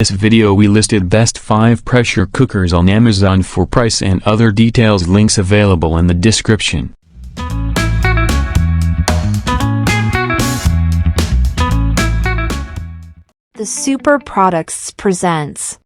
this video we listed best 5 pressure cookers on Amazon for price and other details. Links available in the description. The Super Products presents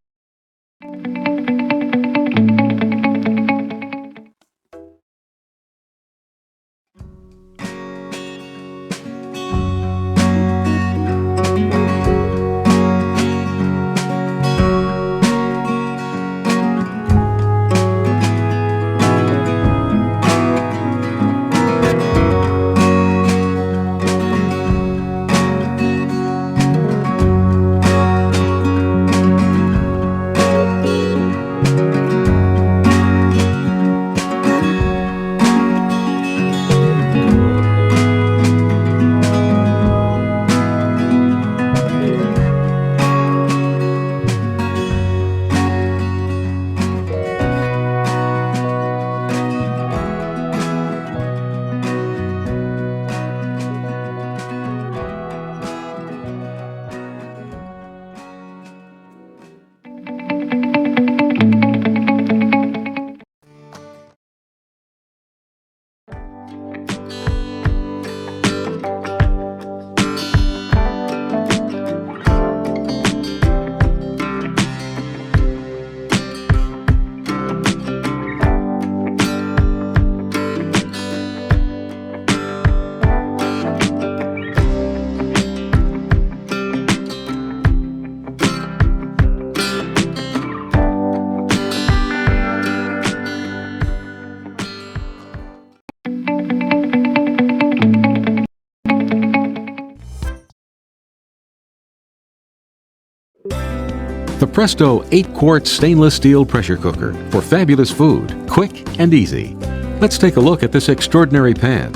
the Presto 8-quart stainless steel pressure cooker for fabulous food, quick and easy. Let's take a look at this extraordinary pan.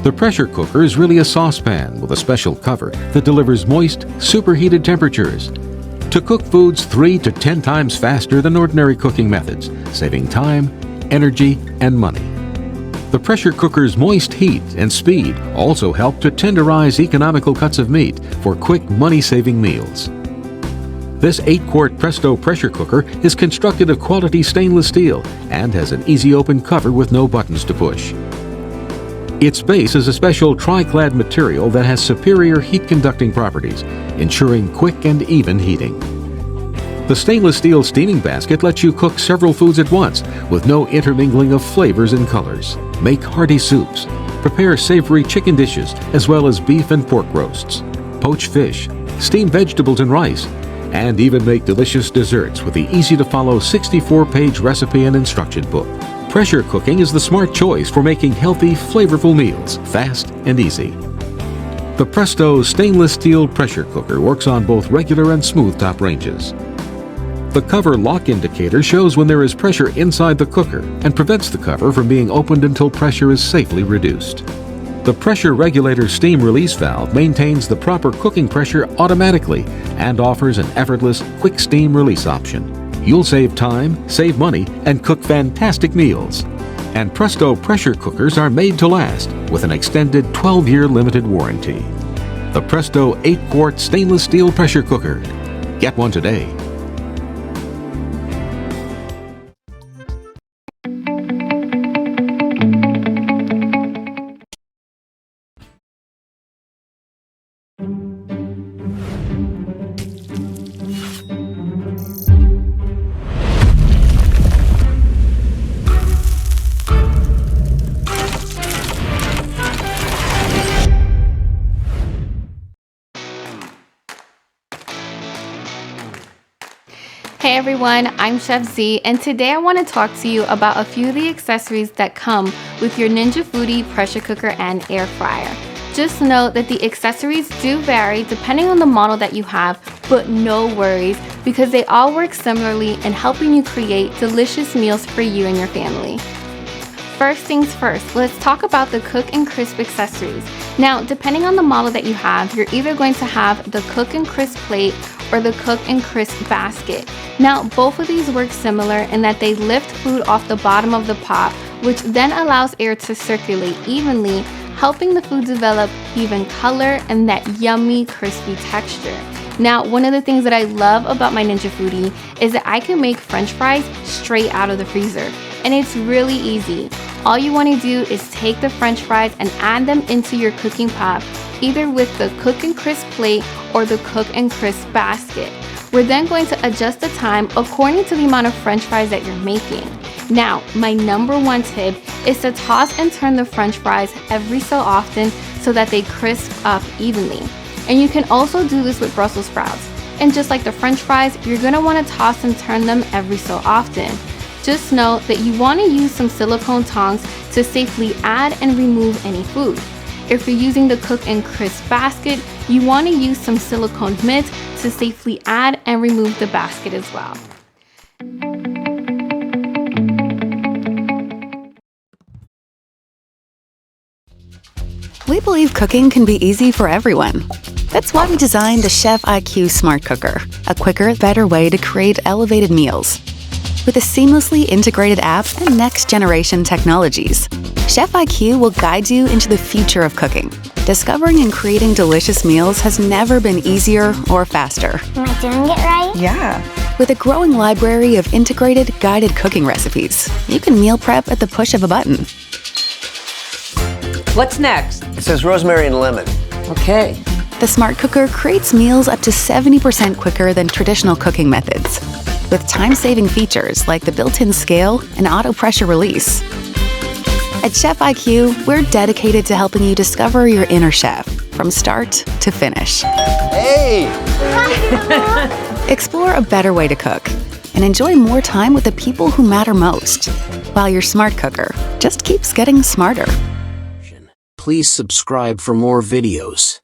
The pressure cooker is really a saucepan with a special cover that delivers moist, superheated temperatures to cook foods 3 to 10 times faster than ordinary cooking methods, saving time, energy, and money. The pressure cooker's moist heat and speed also help to tenderize economical cuts of meat for quick, money-saving meals. This 8-quart Presto pressure cooker is constructed of quality stainless steel and has an easy open cover with no buttons to push. Its base is a special tri-clad material that has superior heat-conducting properties, ensuring quick and even heating. The stainless steel steaming basket lets you cook several foods at once with no intermingling of flavors and colors. Make hearty soups, prepare savory chicken dishes as well as beef and pork roasts, poach fish, steam vegetables and rice, and even make delicious desserts with the easy-to-follow 64-page recipe and instruction book. Pressure cooking is the smart choice for making healthy, flavorful meals, fast and easy. The Presto stainless steel pressure cooker works on both regular and smooth top ranges. The cover lock indicator shows when there is pressure inside the cooker and prevents the cover from being opened until pressure is safely reduced. The pressure regulator steam release valve maintains the proper cooking pressure automatically and offers an effortless, quick steam release option. You'll save time, save money, and cook fantastic meals. And Presto pressure cookers are made to last with an extended 12-year limited warranty. The Presto 8-quart stainless steel pressure cooker. Get one today. Hey everyone, I'm Chef Z, and today I want to talk to you about a few of the accessories that come with your Ninja Foodi pressure cooker and air fryer. Just note that the accessories do vary depending on the model that you have, but no worries because they all work similarly in helping you create delicious meals for you and your family. First things first, let's talk about the Cook and Crisp accessories. Now, depending on the model that you have, you're either going to have the Cook and Crisp plate or the Cook and Crisp basket. Now, both of these work similar in that they lift food off the bottom of the pot, which then allows air to circulate evenly, helping the food develop even color and that yummy, crispy texture. Now, one of the things that I love about my Ninja Foodie is that I can make French fries straight out of the freezer. And it's really easy. All you want to do is take the French fries and add them into your cooking pot, either with the Cook and Crisp plate or the Cook and Crisp basket. We're then going to adjust the time according to the amount of French fries that you're making. Now, my number one tip is to toss and turn the French fries every so often so that they crisp up evenly. And you can also do this with Brussels sprouts. And just like the French fries, you're going to want to toss and turn them every so often. Just know that you want to use some silicone tongs to safely add and remove any food. If you're using the Cook and Crisp basket, you want to use some silicone mitts to safely add and remove the basket as well. We believe cooking can be easy for everyone. That's why we designed the Chef IQ Smart Cooker, a quicker, better way to create elevated meals. With a seamlessly integrated app and next-generation technologies, Chef IQ will guide you into the future of cooking. Discovering and creating delicious meals has never been easier or faster. Am I doing it right? Yeah. With a growing library of integrated, guided cooking recipes, you can meal prep at the push of a button. What's next? It says rosemary and lemon. Okay. The Smart Cooker creates meals up to 70% quicker than traditional cooking methods, with time-saving features like the built-in scale and auto pressure release. At Chef IQ, we're dedicated to helping you discover your inner chef from start to finish. Hey! Explore a better way to cook and enjoy more time with the people who matter most, while your Smart Cooker just keeps getting smarter. Please subscribe for more videos.